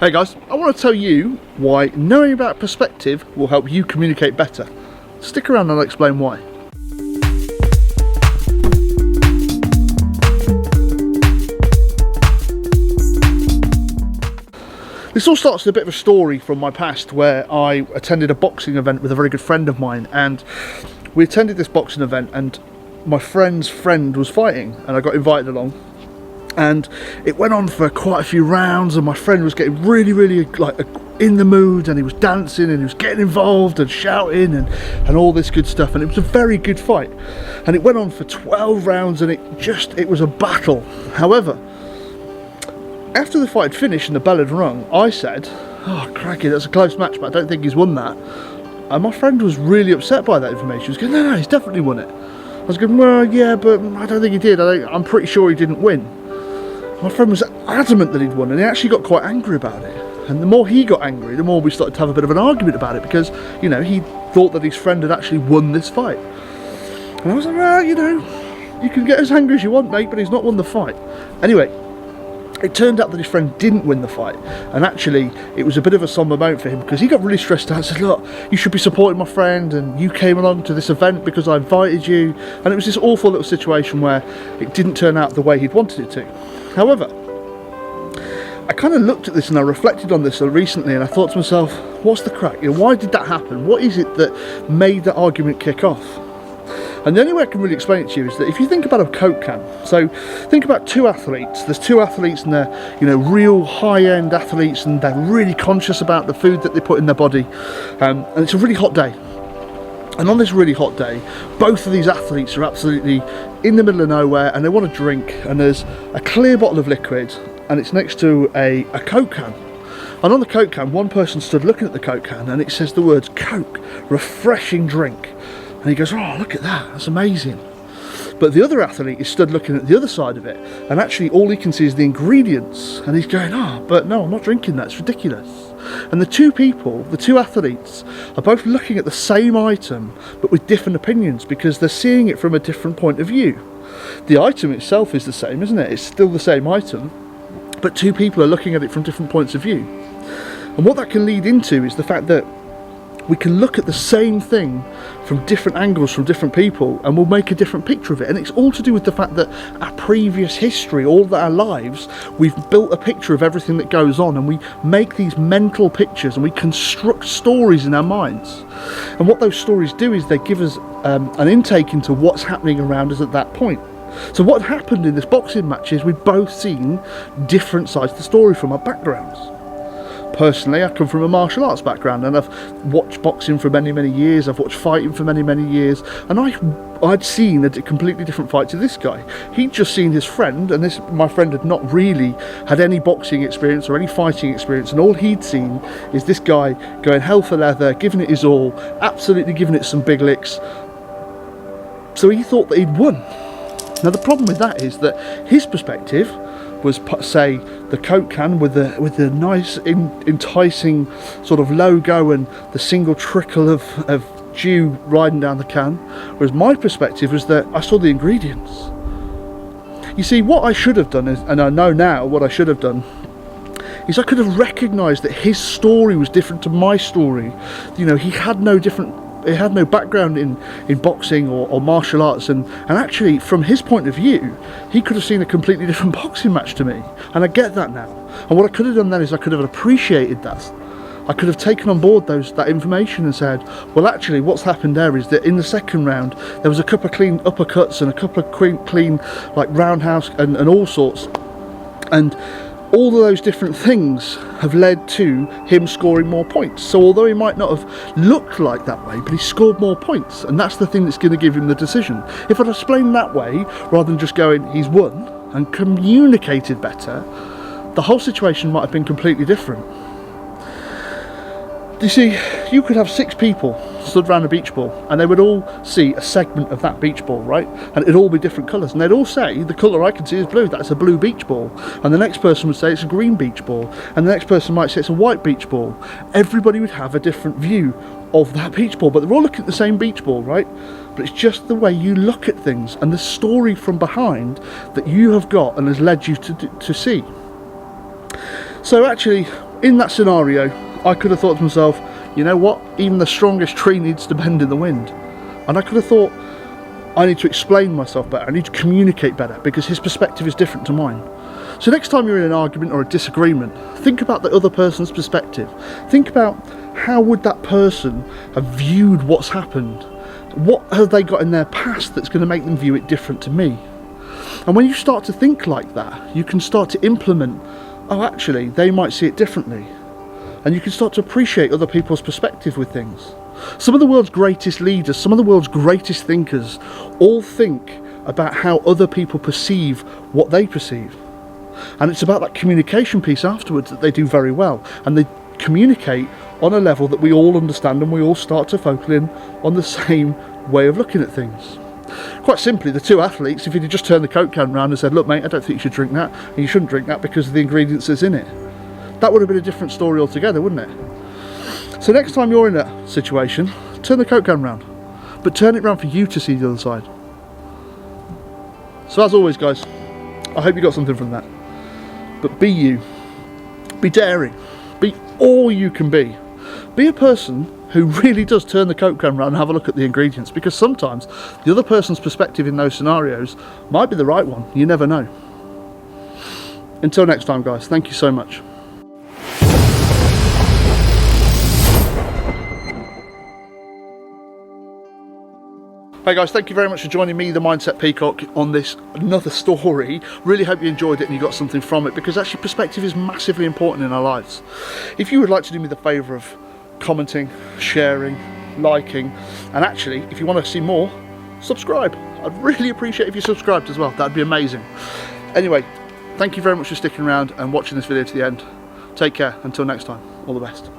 Hey guys, I want to tell you why knowing about perspective will help you communicate better. Stick around and I'll explain why. This all starts with a bit of a story from my past where I attended a boxing event with a very good friend of mine, and we attended this boxing event and my friend's friend was fighting and I got invited along. And it went on for quite a few rounds and my friend was getting really like in the mood, and he was dancing and he was getting involved and shouting and all this good stuff, and it was a very good fight. And it went on for 12 rounds and it was a battle. However, after the fight had finished and the bell had rung, I said, "Oh cracky, that's a close match, but I don't think he's won that." And my friend was really upset by that information. He was going, "No, he's definitely won it." I was going, "Well, yeah, but I don't think he did. I'm pretty sure he didn't win." My friend was adamant that he'd won, and he actually got quite angry about it. And the more he got angry, the more we started to have a bit of an argument about it, because, you know, he thought that his friend had actually won this fight. And I was like, "Well, you know, you can get as angry as you want, mate, but he's not won the fight." Anyway, it turned out that his friend didn't win the fight, and actually it was a bit of a somber moment for him, because he got really stressed out and said, "Look, you should be supporting my friend, and you came along to this event because I invited you." And it was this awful little situation where it didn't turn out the way he'd wanted it to. However, I kind of looked at this and I reflected on this recently, and I thought to myself, what's the crack? You know, why did that happen? What is it that made that argument kick off? And the only way I can really explain it to you is that if you think about a Coke can, so think about two athletes. There's two athletes and they're, you know, real high-end athletes, and they're really conscious about the food that they put in their body, and it's a really hot day. And on this really hot day, both of these athletes are absolutely in the middle of nowhere and they want a drink, and there's a clear bottle of liquid and it's next to a Coke can. And on the Coke can, one person stood looking at the Coke can and it says the words "Coke, refreshing drink." And he goes, "Oh, look at that, that's amazing." But the other athlete is stood looking at the other side of it, and actually all he can see is the ingredients, and he's going, "Oh, but no, I'm not drinking that, it's ridiculous." And the two people, the two athletes, are both looking at the same item but with different opinions, because they're seeing it from a different point of view. The item itself is the same, isn't it? It's still the same item, but two people are looking at it from different points of view. And what that can lead into is the fact that we can look at the same thing from different angles from different people, and we'll make a different picture of it. And it's all to do with the fact that our previous history, all of our lives, we've built a picture of everything that goes on, and we make these mental pictures and we construct stories in our minds. And what those stories do is they give us an intake into what's happening around us at that point. So what happened in this boxing match is we've both seen different sides of the story from our backgrounds. Personally, I come from a martial arts background, and I've watched boxing for many years, I've watched fighting for many years, and I'd seen a completely different fight to this guy. He'd just seen his friend, and my friend had not really had any boxing experience or any fighting experience, and all he'd seen is this guy going hell for leather, giving it his all, absolutely giving it some big licks. So he thought that he'd won. Now the problem with that is that his perspective was, say, the Coke can with the nice enticing sort of logo and the single trickle of dew riding down the can, whereas my perspective was that I saw the ingredients. You see, what I should have done is, and I know now what I should have done, is I could have recognised that his story was different to my story. You know, he had no background in boxing or martial arts, and actually from his point of view he could have seen a completely different boxing match to me, and I get that now. And what I could have done then is I could have appreciated that. I could have taken on board that information and said, well, actually what's happened there is that in the second round there was a couple of clean uppercuts and a couple of clean like roundhouse and all sorts, and all of those different things have led to him scoring more points. So although he might not have looked like that way, but he scored more points, and that's the thing that's going to give him the decision. If I'd explained that way, rather than just going, he's won, and communicated better, the whole situation might have been completely different. You see, you could have 6 people stood around a beach ball, and they would all see a segment of that beach ball, right? And it'd all be different colours, and they'd all say, the colour I can see is blue, that's a blue beach ball. And the next person would say it's a green beach ball, and the next person might say it's a white beach ball. Everybody would have a different view of that beach ball, but they're all looking at the same beach ball, right? But it's just the way you look at things and the story from behind that you have got and has led you to see. So actually, In that scenario, I could have thought to myself, you know what, even the strongest tree needs to bend in the wind. And I could have thought, I need to explain myself better, I need to communicate better, because his perspective is different to mine. So next time you're in an argument or a disagreement, think about the other person's perspective. Think about, how would that person have viewed what's happened? What have they got in their past that's going to make them view it different to me? And when you start to think like that, you can start to implement, oh, actually, they might see it differently. And you can start to appreciate other people's perspective with things. Some of the world's greatest leaders, some of the world's greatest thinkers, all think about how other people perceive what they perceive. And it's about that communication piece afterwards that they do very well. And they communicate on a level that we all understand, and we all start to focus in on the same way of looking at things. Quite simply, the two athletes, if you'd just turned the Coke can round and said, look mate, I don't think you should drink that, and you shouldn't drink that because of the ingredients that's in it, that would have been a different story altogether, wouldn't it? So next time you're in that situation, turn the Coke can round, but turn it round for you to see the other side. So as always guys, I hope you got something from that. But be you, be daring, be all you can be. Be a person who really does turn the Coke can round and have a look at the ingredients, because sometimes the other person's perspective in those scenarios might be the right one, you never know. Until next time guys, thank you so much. Hey guys, thank you very much for joining me, the Mindset Peacock, on this another story. Really hope you enjoyed it and you got something from it, because actually perspective is massively important in our lives. If you would like to do me the favour of commenting, sharing, liking, and actually if you want to see more, subscribe. I'd really appreciate if you subscribed as well, that'd be amazing. Anyway, thank you very much for sticking around and watching this video to the end. Take care, until next time, all the best.